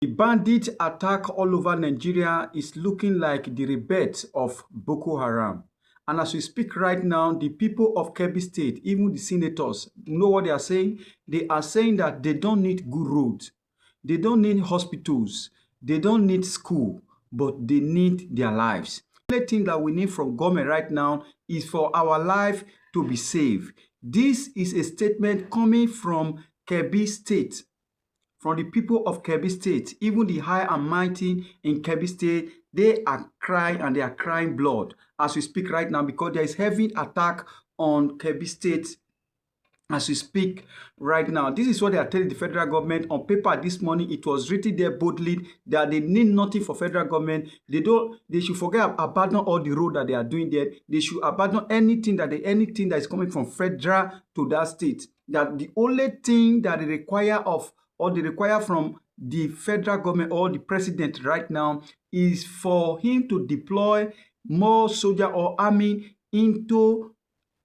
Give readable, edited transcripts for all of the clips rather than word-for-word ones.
The bandit attack all over Nigeria is looking like the rebirth of Boko Haram. And as we speak right now, the people of Kebbi State, even the senators, know what they are saying? They are saying that they don't need good roads. They don't need hospitals. They don't need school, but they need their lives. The only thing that we need from government right now is for our life to be saved. This is a statement coming from Kebbi State, from the people of Kebbi State. Even the high and mighty in Kebbi State, they are crying, and they are crying blood as we speak right now, because there is heavy attack on Kebbi State as we speak right now. This is what they are telling the federal government. On paper this morning, it was written there boldly that they need nothing for federal government. They should abandon all the road that they are doing there. They should abandon anything that is coming from federal to that state. That the only thing that they require from the federal government or the president right now is for him to deploy more soldier or army into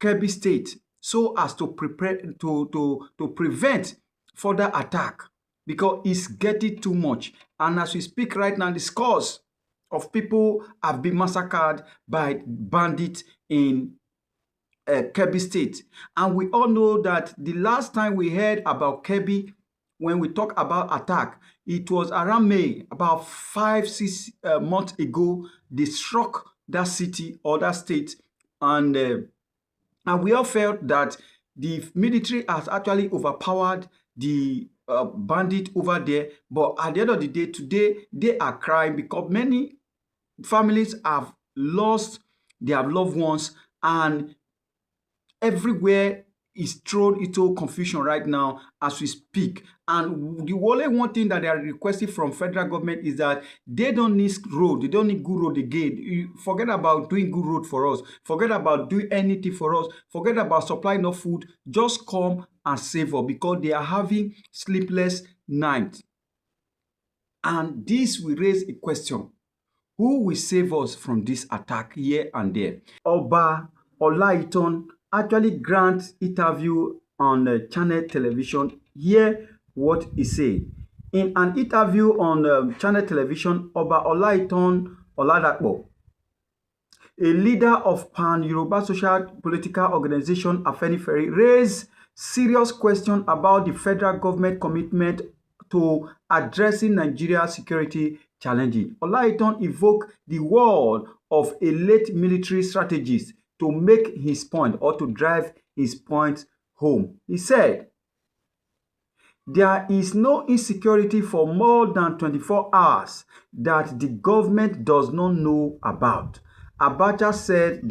Kebbi State, so as to prepare to prevent further attack, because it's getting too much. And as we speak right now, the scores of people have been massacred by bandits in Kebbi State. And we all know that the last time we heard about Kebbi, when we talk about attack, it was around May, about 5-6 months ago. They struck that city or that state, and we all felt that the military has actually overpowered the bandit over there. But at the end of the day, today, they are crying because many families have lost their loved ones, and everywhere is thrown into confusion right now as we speak. And the only one thing that they are requesting from federal government is that they don't need road. They don't need good road again. Forget about doing good road for us. Forget about doing anything for us. Forget about supplying of food. Just come and save us, because they are having sleepless nights. And this will raise a question. Who will save us from this attack here and there? Oba Olaiton actually grants interview on channel television. Hear what he said. In an interview on channel television, Oba Olaiton Oladapo, a leader of Pan-Yoruba social political organization Afenifere, raised serious questions about the federal government commitment to addressing Nigeria's security challenges. Olaiton evoked the word of a late military strategist to make his point, or to drive his point home. He said, "There is no insecurity for more than 24 hours that the government does not know about." Abacha said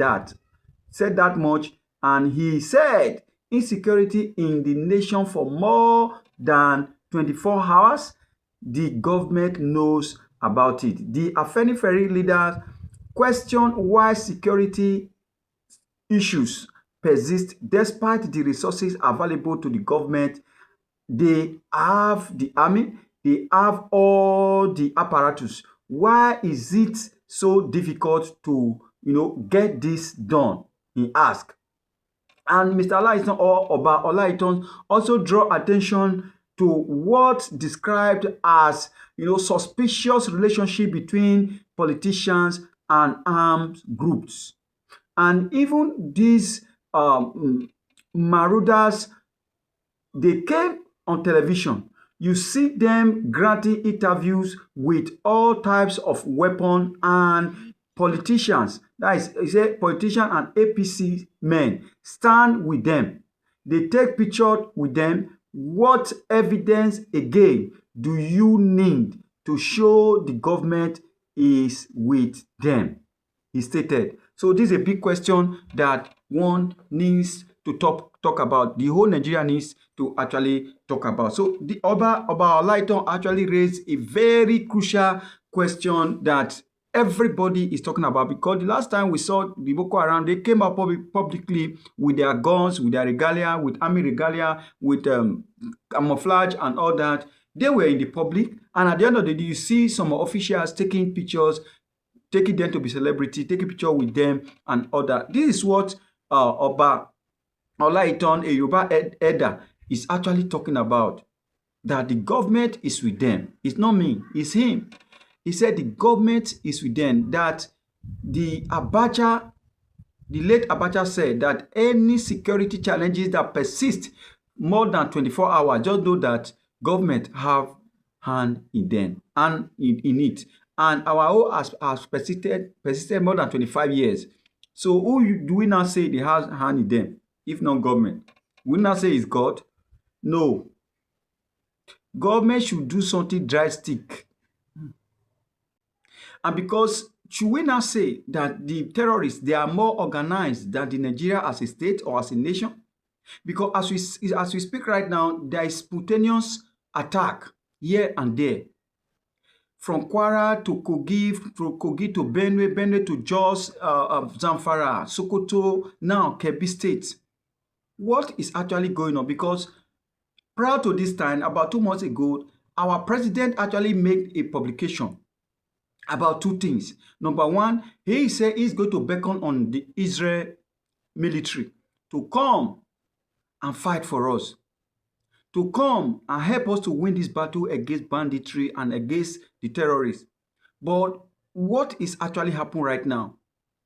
that much, and he said insecurity in the nation for more than 24 hours, the government knows about it. The Afenifere leaders questioned why security issues persist despite the resources available to the government. They have the army, they have all the apparatus. Why is it so difficult to, get this done? He asked. And Mr. Olaitan, or Oba Olaitan, also draw attention to what described as, suspicious relationship between politicians and armed groups. And even these marauders, they came on television. You see them granting interviews with all types of weapons, and politicians, that is, he said politicians and APC men stand with them. They take pictures with them. What evidence again do you need to show the government is with them? He stated. So this is a big question that one needs to talk about. The whole Nigeria needs to actually talk about. So the Oba Olaitan actually raised a very crucial question that everybody is talking about, because the last time we saw the Boko Haram, they came up publicly with their guns, with their regalia, with army regalia, with camouflage and all that. They were in the public, and at the end of the day, you see some officials taking pictures, taking them to be celebrity, taking picture with them and all that. This is what Oba Olaitan, a Yoruba elder, is actually talking about. that the government is with them. It's not me, it's him. He said the government is with them, that the Abacha, the late Abacha said that any security challenges that persist more than 24 hours, just know that government have hand in them and in it. And our own has persisted more than 25 years. So do we now say they have hand in them, if not government? We now say it's God? No. Government should do something drastic. And because should we now say that the terrorists, they are more organized than the Nigeria as a state or as a nation? Because as we speak right now, there is spontaneous attack here and there. From Kwara to Kogi to Benue, Benue to Jos, Zamfara, Sokoto, now Kebbi State. What is actually going on? Because prior to this time, about 2 months ago, our president actually made a publication about two things. Number one, he said he's going to beckon on the Israel military to come and fight for us, to come and help us to win this battle against banditry and against the terrorists. But what is actually happening right now?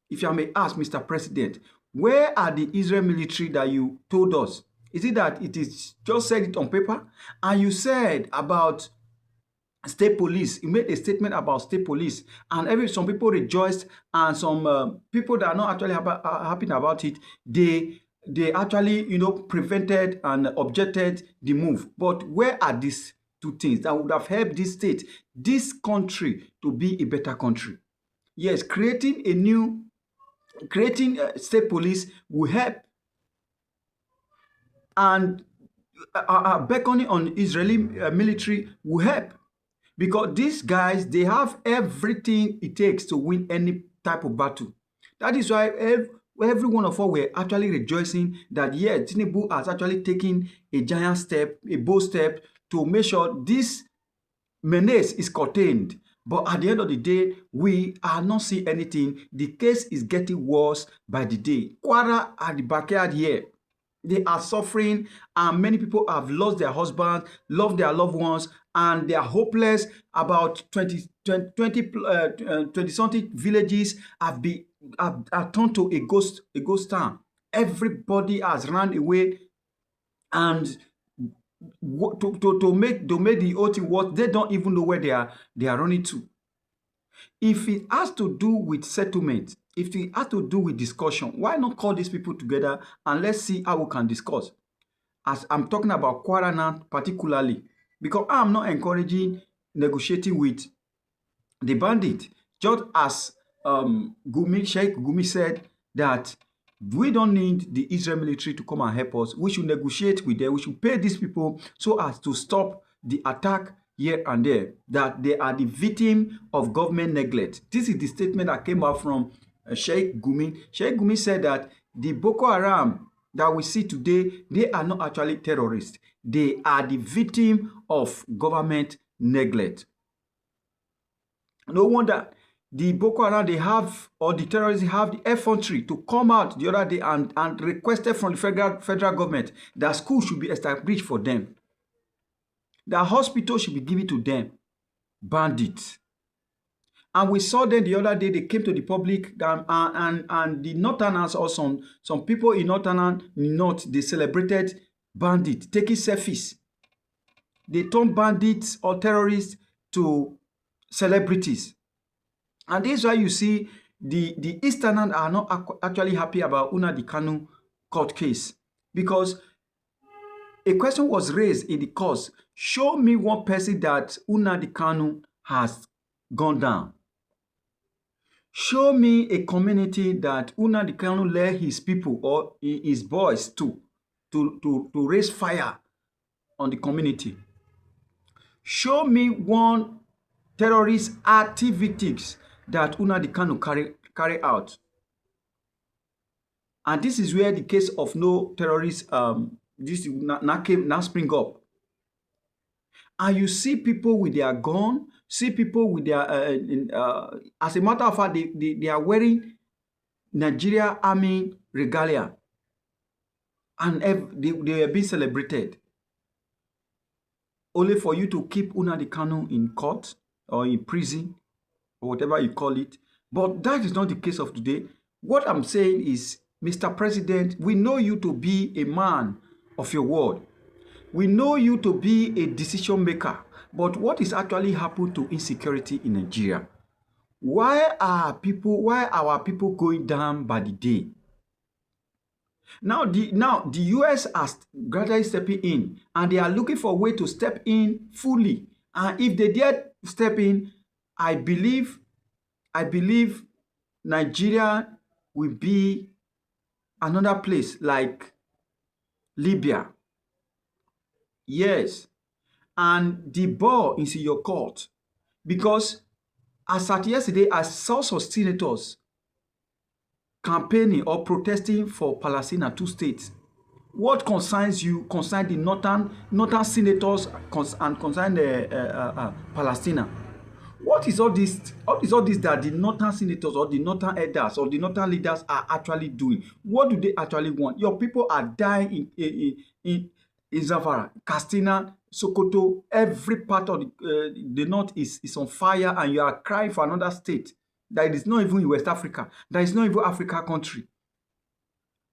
If I may ask, Mr. President, where are the Israel military that you told us? Is it that it is just said it on paper? And you said about state police, you made a statement about state police, and some people rejoiced, and some people that are not actually happy about it, they actually, prevented and objected the move. But where are these two things that would have helped this state, this country, to be a better country? Yes, creating state police will help, and beckoning on Israeli military will help. Because these guys, they have everything it takes to win any type of battle. That is why every one of us were actually rejoicing that, yeah, Tinubu has actually taken a giant step, a bold step, to make sure this menace is contained. But at the end of the day, we are not seeing anything. The case is getting worse by the day. Kwara at the backyard here, they are suffering, and many people have lost their husbands, lost their loved ones, and they are hopeless. About 20-something villages have turned to a ghost town. Everybody has run away, and to make the whole thing worse, they don't even know where they are running to. If it has to do with settlement, if it has to do with discussion, why not call these people together and let's see how we can discuss? As I'm talking about Kwara now particularly, because I'm not encouraging negotiating with the bandit. Just as Sheikh Gumi said that we don't need the Israel military to come and help us. We should negotiate with them. We should pay these people so as to stop the attack here and there, that they are the victim of government neglect. This is the statement that came out from Sheikh Gumi. Sheikh Gumi said that the Boko Haram that we see today, they are not actually terrorists. They are the victim of government neglect. No wonder the Boko Haram, they have, or the terrorists have the infantry to come out the other day and requested from the federal government that schools should be established for them. The hospital should be given to them. Bandits. And we saw them the other day, they came to the public, and the Northerners, or some people in North, they celebrated bandits, taking selfies. They turned bandits or terrorists to celebrities. And this is why you see the Easterners are not actually happy about Nnamdi Kanu court case. Because a question was raised in the court. Show me one person that Nnamdi Kanu has gone down. Show me a community that Nnamdi Kanu led his people or his boys to raise fire on the community. Show me one terrorist activities that Nnamdi Kanu carry out. And this is where the case of no terrorist this now spring up. And you see people with their gun, see people with their as a matter of fact, they are wearing Nigeria Army regalia, and they are being celebrated. only for you to keep Nnamdi Kanu in court or in prison or whatever you call it. But that is not the case of today. What I'm saying is, Mr. President, we know you to be a man of your word. We know you to be a decision maker. But what is actually happened to insecurity in Nigeria? Why are our people going down by the day? Now the US are gradually stepping in, and they are looking for a way to step in fully. And if they dare step in, I believe Nigeria will be another place like Libya. Yes. And the ball is in your court. Because as at yesterday, I saw some senators campaigning or protesting for Palestine, 2 states. What concerns you concerns the northern senators and concern the Palestine. What is all this? What is all this that the northern senators or the northern elders or the northern leaders are actually doing? What do they actually want? Your people are dying in Zamfara, Katsina, Sokoto. Every part of the north is on fire, and you are crying for another state that is not even in West Africa. That is not even Africa country.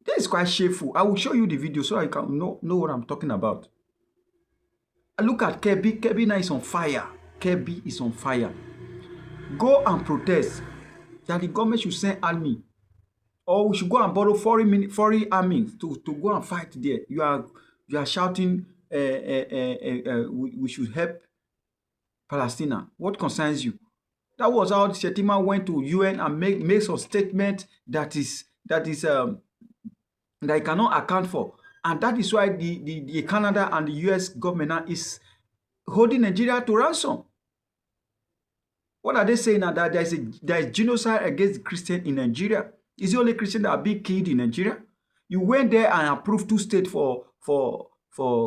This is quite shameful. I will show you the video so you can know what I'm talking about. Look at Kebbi. Kebbi now is on fire. Kebbi is on fire. Go and protest that the government should send army, or we should go and borrow foreign army to go and fight there. You are shouting we should help Palestine. What concerns you? That was how Shetima went to UN and made some statement that he cannot account for. And that is why the Canada and the US government now is holding Nigeria to ransom. What are they saying now? That there is genocide against the Christian in Nigeria? Is the only Christian that are being killed in Nigeria? You went there and approved 2 states for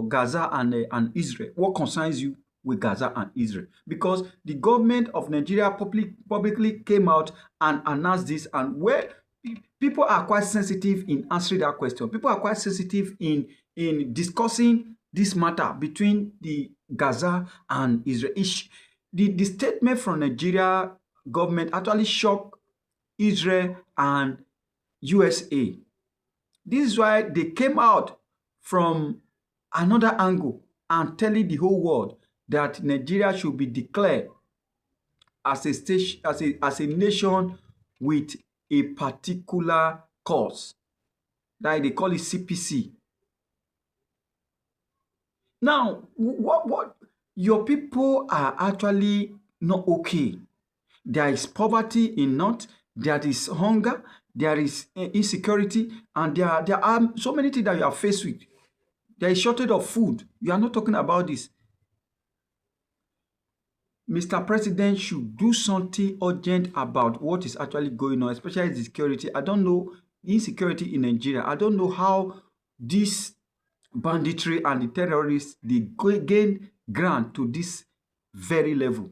Gaza and Israel. What concerns you with Gaza and Israel? Because the government of Nigeria publicly came out and announced this, and where people are quite sensitive in answering that question. People are quite sensitive in discussing this matter between the Gaza and Israel. The statement from Nigeria government actually shocked Israel and USA. This is why they came out from another angle and telling the whole world that Nigeria should be declared as a nation with a particular cause. That they call it CPC. Now, what your people are actually not okay. There is poverty in north, there is hunger, there is insecurity, and there are so many things that you are faced with. There is shortage of food. You are not talking about this. Mr. President should do something urgent about what is actually going on, especially the security. I don't know insecurity in Nigeria. I don't know how this banditry and the terrorists, they gain ground to this very level.